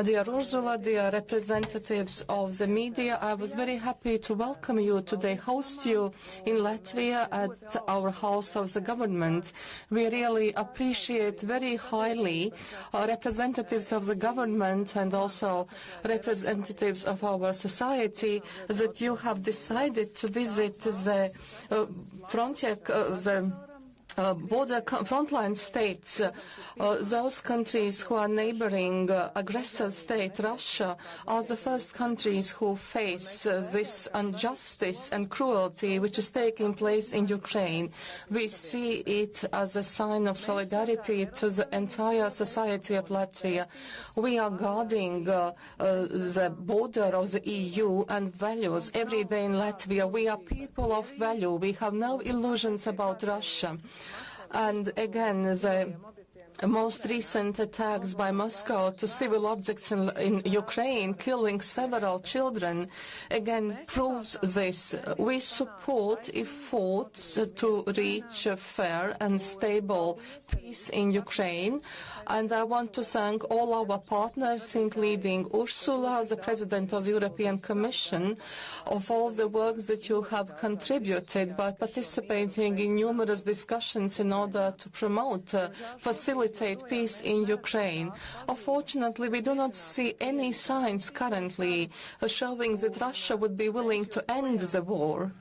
Dear Ursula, dear representatives of the media, I was very happy to welcome you today, host you in Latvia at our House of the Government. We really appreciate very highly representatives of the government and also representatives of our society that you have decided to visit the border frontline states, those countries who are neighboring aggressor state Russia, are the first countries who face this injustice and cruelty which is taking place in Ukraine. We see it as a sign of solidarity to the entire society of Latvia. We are guarding the border of the EU and values every day in Latvia. We are people of value. We have no illusions about Russia. And again, the most recent attacks by Moscow to civil objects in Ukraine, killing several children, again proves this. We support efforts to reach a fair and stable peace in Ukraine. And I want to thank all our partners, including Ursula, the President of the European Commission, of all the work that you have contributed by participating in numerous discussions in order to promote, facilitate peace in Ukraine. Unfortunately, we do not see any signs currently showing that Russia would be willing to end the war.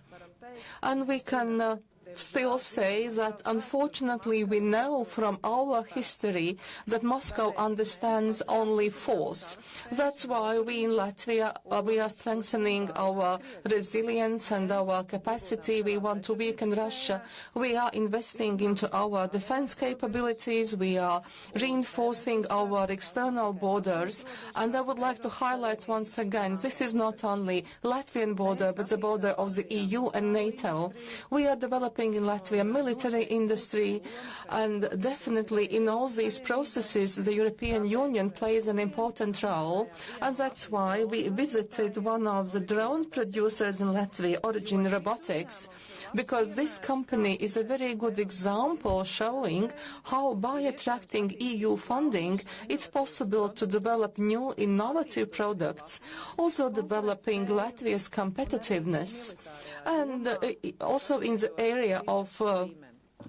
And we can still say that, unfortunately, we know from our history that Moscow understands only force. That's why we in Latvia, we are strengthening our resilience and our capacity. We want to weaken Russia. We are investing into our defense capabilities. We are reinforcing our external borders. And I would like to highlight once again, this is not only Latvian border, but the border of the EU and NATO. We are developing in Latvia military industry, and definitely in all these processes the European Union plays an important role, and that's why we visited one of the drone producers in Latvia, Origin Robotics, because this company is a very good example showing how by attracting EU funding it's possible to develop new innovative products, also developing Latvia's competitiveness, and also in the area of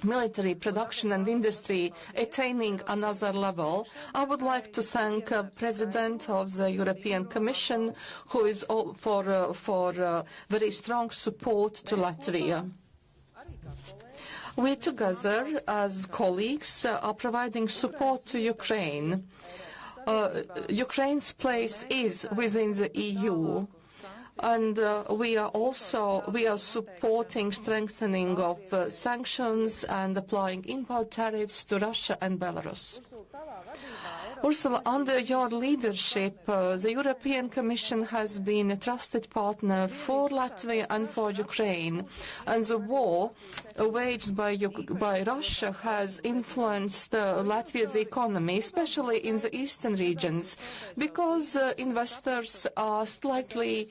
military production and industry attaining another level. I would like to thank President of the European Commission, who is for very strong support to Latvia. We together, as colleagues, are providing support to Ukraine. Ukraine's place is within the EU. And we are supporting strengthening of sanctions and applying import tariffs to Russia and Belarus. Ursula, under your leadership, the European Commission has been a trusted partner for Latvia and for Ukraine, and the war waged by Russia has influenced Latvia's economy, especially in the eastern regions, because investors are slightly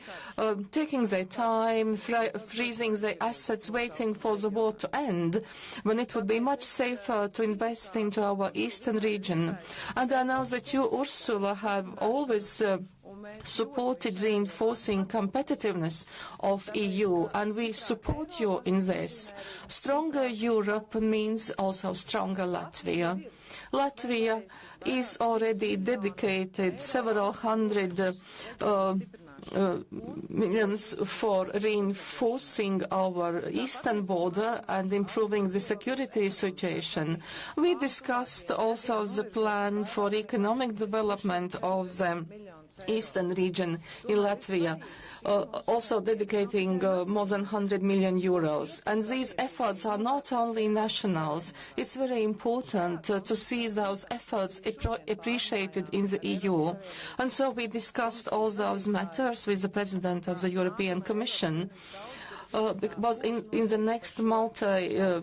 taking their time, freezing their assets, waiting for the war to end, when it would be much safer to invest into our eastern region. And I know that you, Ursula, have always supported reinforcing competitiveness of EU, and we support you in this. Stronger Europe means also stronger Latvia. Latvia is already dedicated several hundred millions for reinforcing our eastern border and improving the security situation. We discussed also the plan for economic development of the eastern region in Latvia, also dedicating more than 100 million euros. And these efforts are not only nationals. It's very important to see those efforts appreciated in the EU. And so we discussed all those matters with the President of the European Commission. Because in the next multi-year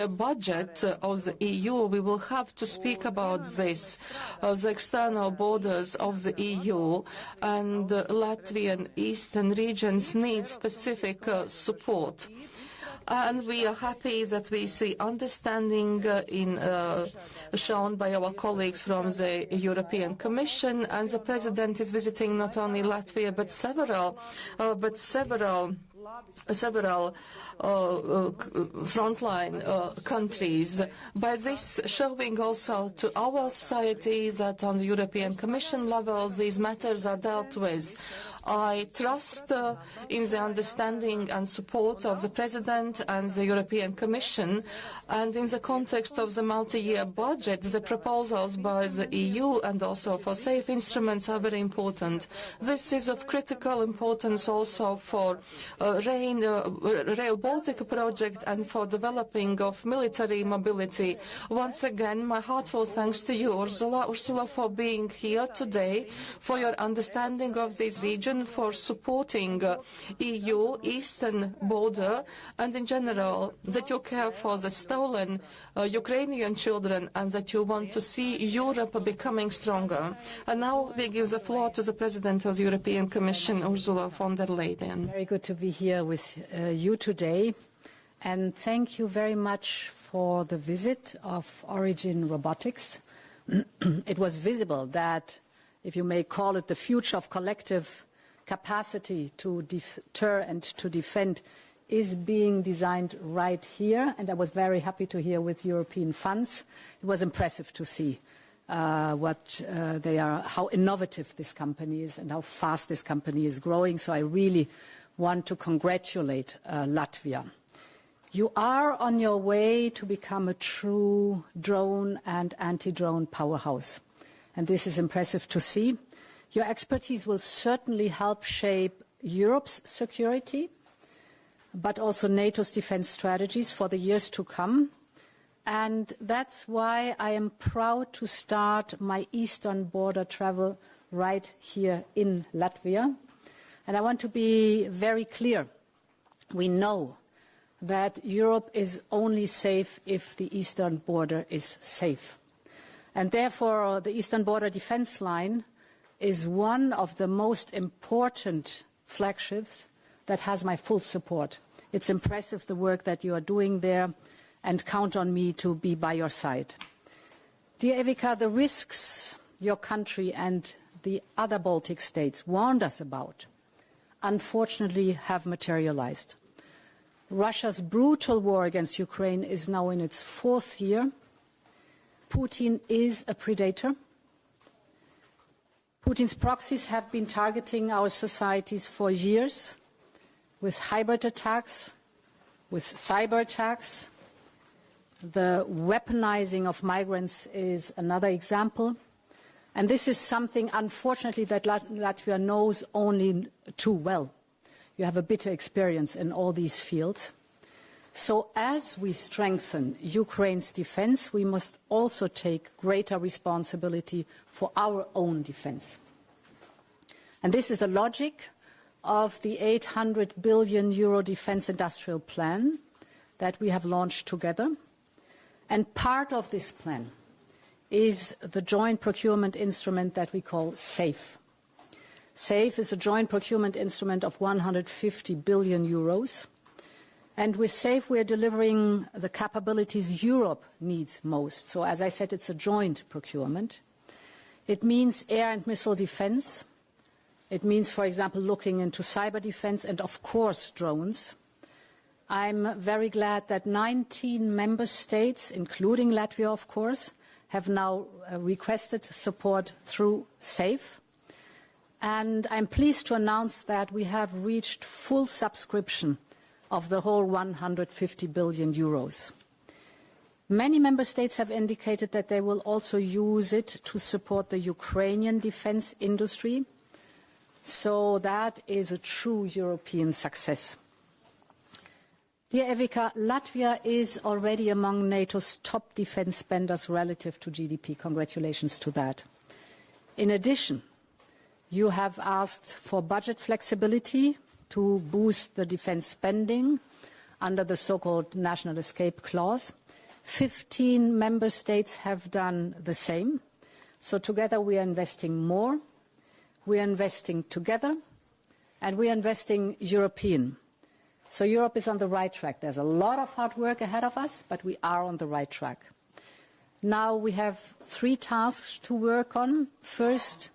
budget of the EU, we will have to speak about this, the external borders of the EU, and Latvian eastern regions need specific support. And we are happy that we see understanding shown by our colleagues from the European Commission, and the President is visiting not only Latvia but several frontline countries. By this showing also to our society that on the European Commission level these matters are dealt with. I trust in the understanding and support of the President and the European Commission, and in the context of the multi-year budget, the proposals by the EU and also for safe instruments are very important. This is of critical importance also for Rail Baltic project and for developing of military mobility. Once again, my heartfelt thanks to you, Ursula, for being here today, for your understanding of this region, for supporting EU eastern border, and in general that you care for the stolen Ukrainian children and that you want to see Europe becoming stronger. And now we give the floor to the President of the European Commission, Ursula von der Leyen. Very good to be here with you today, and thank you very much for the visit of Origin Robotics. It was visible that, if you may call it, the future of collective capacity to deter and to defend is being designed right here, and I was very happy to hear with European funds. It was impressive to see how innovative this company is and how fast this company is growing. So I really want to congratulate Latvia. You are on your way to become a true drone and anti-drone powerhouse, and this is impressive to see. Your expertise will certainly help shape Europe's security, but also NATO's defense strategies for the years to come. And that's why I am proud to start my eastern border travel right here in Latvia. And I want to be very clear. We know that Europe is only safe if the eastern border is safe. And therefore, the eastern border defense line is one of the most important flagships that has my full support. It's impressive the work that you are doing there, and count on me to be by your side. Dear Evika, the risks your country and the other Baltic states warned us about, unfortunately, have materialized. Russia's brutal war against Ukraine is now in its 4th year. Putin is a predator. Putin's proxies have been targeting our societies for years with hybrid attacks, with cyber attacks. The weaponizing of migrants is another example. And this is something, unfortunately, that Latvia knows only too well. You have a bitter experience in all these fields. So as we strengthen Ukraine's defense, we must also take greater responsibility for our own defense. And this is the logic of the 800 billion euro defense industrial plan that we have launched together. And part of this plan is the joint procurement instrument that we call SAFE. SAFE is a joint procurement instrument of 150 billion euros. And with SAFE, we are delivering the capabilities Europe needs most. So, as I said, it's a joint procurement. It means air and missile defense. It means, for example, looking into cyber defense and, of course, drones. I'm very glad that 19 member states, including Latvia, of course, have now requested support through SAFE. And I'm pleased to announce that we have reached full subscription of the whole 150 billion euros. Many member states have indicated that they will also use it to support the Ukrainian defense industry. So that is a true European success. Dear Evika, Latvia is already among NATO's top defense spenders relative to GDP. Congratulations to that. In addition, you have asked for budget flexibility to boost the defense spending under the so-called National Escape Clause. 15 member states have done the same. So together we are investing more, we are investing together, and we are investing European. So Europe is on the right track. There's a lot of hard work ahead of us, but we are on the right track. Now we have 3 tasks to work on. First,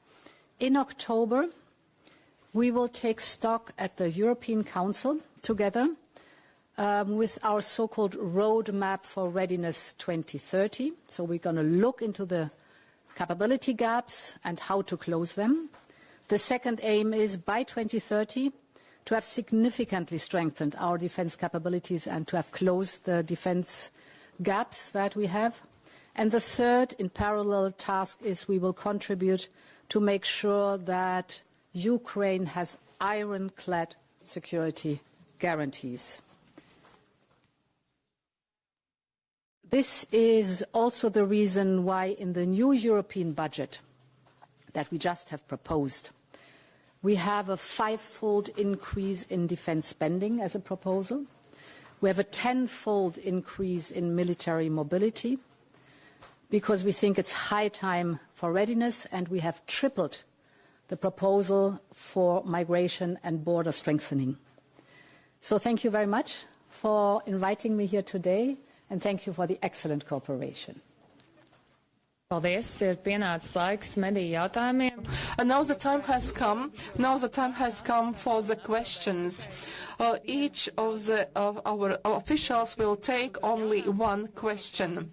in October, we will take stock at the European Council together with our so-called roadmap for readiness 2030. So we're going to look into the capability gaps and how to close them. The second aim is by 2030 to have significantly strengthened our defense capabilities and to have closed the defense gaps that we have. And the third, in parallel task, is we will contribute to make sure that Ukraine has ironclad security guarantees. This is also the reason why in the new European budget that we just have proposed, we have a 5-fold increase in defense spending as a proposal. We have a 10-fold increase in military mobility because we think it's high time for readiness, and we have tripled the proposal for migration and border strengthening. So thank you very much for inviting me here today, and thank you for the excellent cooperation. Paldies, ir pienācis laiks mediju jautājumiem. And now the time has come. Now the time has come for the questions. Each of our officials will take only one question.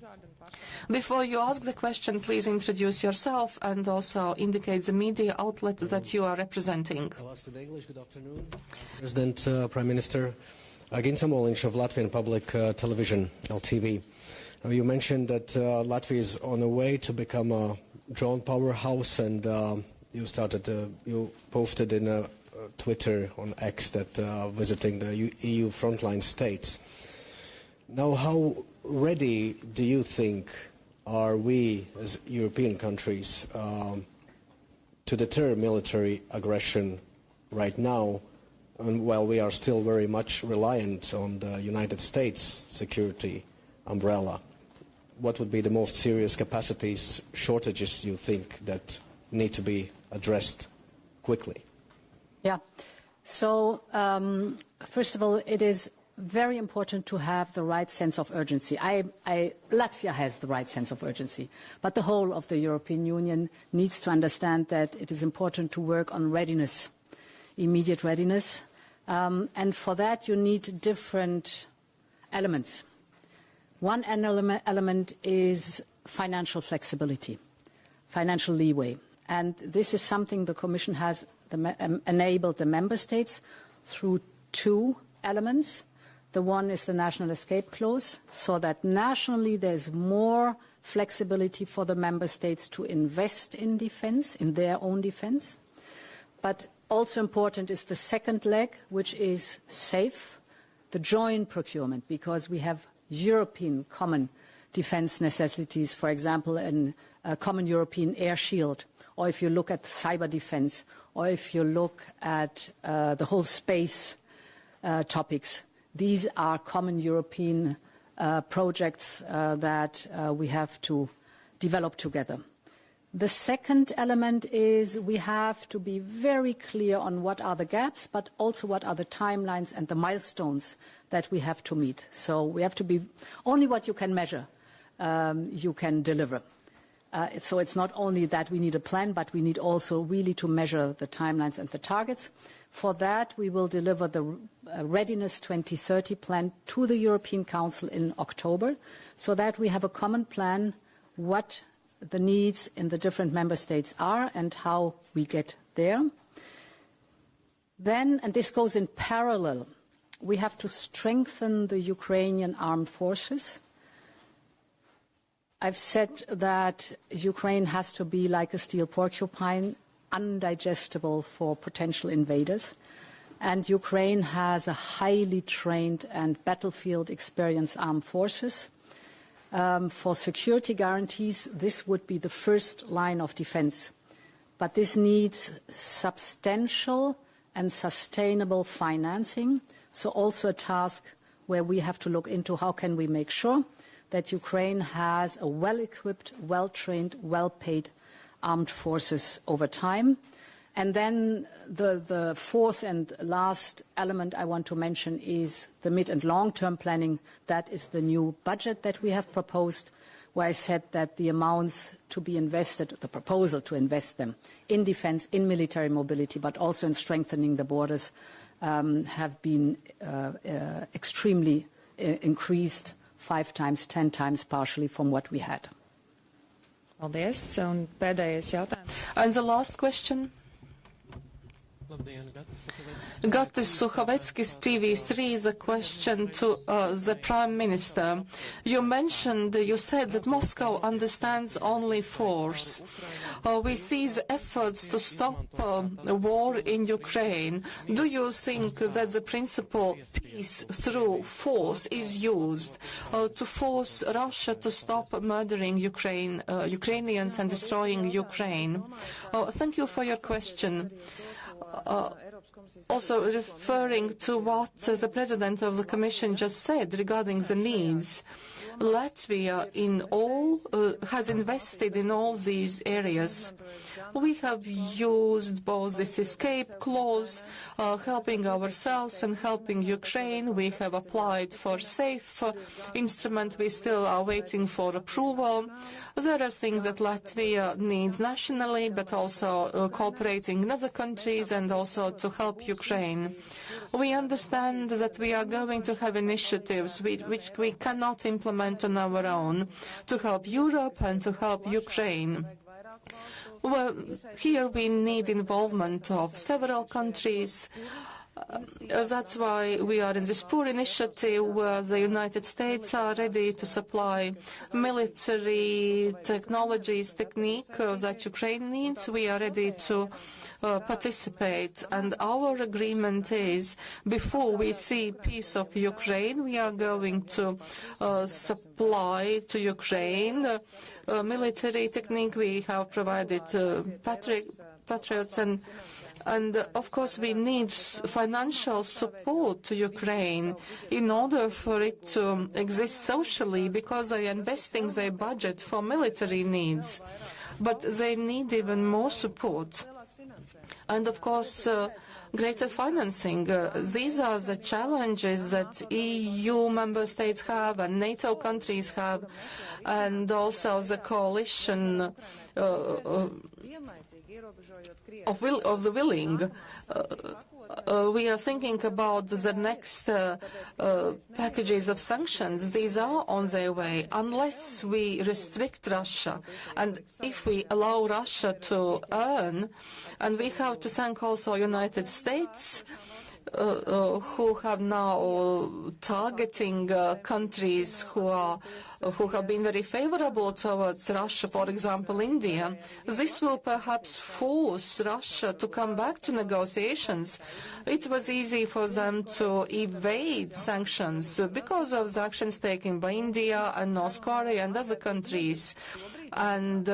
Before you ask the question, please introduce yourself and also indicate the media outlet that you are representing. I'll ask in English. Good afternoon. President, Prime Minister, Ginta Moliņš of Latvian Public Television, LTV. You mentioned that Latvia is on the way to become a drone powerhouse, and you posted in Twitter on X that visiting the EU frontline states. Now, how ready do you think are we as European countries to deter military aggression right now, and while we are still very much reliant on the United States security umbrella? What would be the most serious capacities shortages you think that need to be addressed quickly? Yeah. So, first of all, it is very important to have the right sense of urgency. Latvia has the right sense of urgency, but the whole of the European Union needs to understand that it is important to work on readiness, immediate readiness, and for that you need different elements. One element is financial flexibility, financial leeway, and this is something the Commission has enabled the Member States through 2 elements. The one is the national escape clause, so that nationally there's more flexibility for the Member States to invest in defense, in their own defense. But also important is the second leg, which is SAFE, the joint procurement, because we have European common defense necessities, for example, a common European air shield, or if you look at cyber defense, or if you look at the whole space topics. These are common European projects that we have to develop together. The second element is we have to be very clear on what are the gaps, but also what are the timelines and the milestones that we have to meet. So we have to be only what you can measure, you can deliver. So it's not only that we need a plan, but we need also really to measure the timelines and the targets. For that, we will deliver the Readiness 2030 plan to the European Council in October, so that we have a common plan what the needs in the different member states are and how we get there. Then, and this goes in parallel, we have to strengthen the Ukrainian armed forces. I've said that Ukraine has to be like a steel porcupine, undigestible for potential invaders. And Ukraine has a highly trained and battlefield experienced armed forces. For security guarantees, this would be the first line of defense. But this needs substantial and sustainable financing. So also a task where we have to look into how can we make sure that Ukraine has a well-equipped, well-trained, well-paid armed forces over time. And then the fourth and last element I want to mention is the mid- and long-term planning. That is the new budget that we have proposed, where I said that the amounts to be invested, the proposal to invest them in defense, in military mobility, but also in strengthening the borders, have been extremely increased 5 times, 10 times partially from what we had. Paldies. Un pēdējais jautājums. And the last question. Gatis Suhaveckis, TV3, the question to the Prime Minister. You said that Moscow understands only force. We see the efforts to stop the war in Ukraine. Do you think that the principle peace through force is used to force Russia to stop murdering Ukrainians and destroying Ukraine? Thank you for your question. Also referring to what the President of the Commission just said regarding the needs, Latvia has invested in all these areas. We have used both this escape clause, helping ourselves and helping Ukraine. We have applied for SAFE instrument. We still are waiting for approval. There are things that Latvia needs nationally, but also cooperating in other countries and also to help Ukraine. We understand that we are going to have initiatives which we cannot implement on our own to help Europe and to help Ukraine. Well, here we need involvement of several countries. That's why we are in this poor initiative where the United States are ready to supply military technologies, technique that Ukraine needs. We are ready to participate. And our agreement is, before we see peace of Ukraine, we are going to supply to Ukraine military technique. We have provided Patriots and of course, we need financial support to Ukraine in order for it to exist socially, because they are investing their budget for military needs. But they need even more support. And of course, greater financing. These are the challenges that EU member states have and NATO countries have, and also the coalition of the willing. We are thinking about the next packages of sanctions. These are on their way. Unless we restrict Russia, and if we allow Russia to earn, and we have to thank also United States, who have now targeting countries who have been very favorable towards Russia, for example, India. This will perhaps force Russia to come back to negotiations. It was easy for them to evade sanctions because of the actions taken by India and North Korea and other countries. And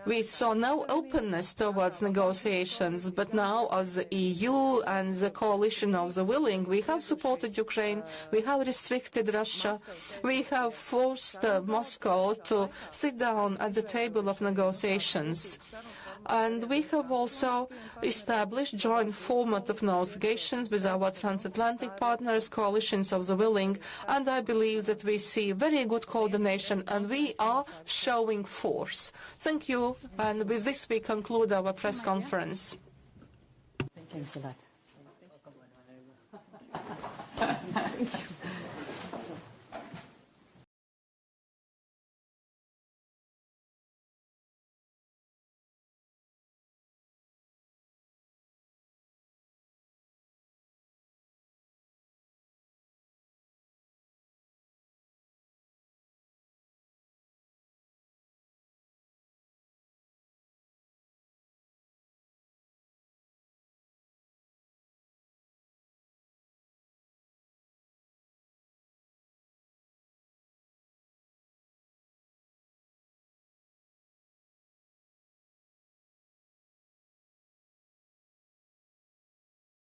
we saw no openness towards negotiations, but now as the EU and the coalition of the willing, we have supported Ukraine, we have restricted Russia, we have forced Moscow to sit down at the table of negotiations. And we have also established joint format of negotiations with our transatlantic partners, coalitions of the willing, and I believe that we see very good coordination and we are showing force. Thank you, and with this we conclude our press conference. Thanks a lot. Thank you.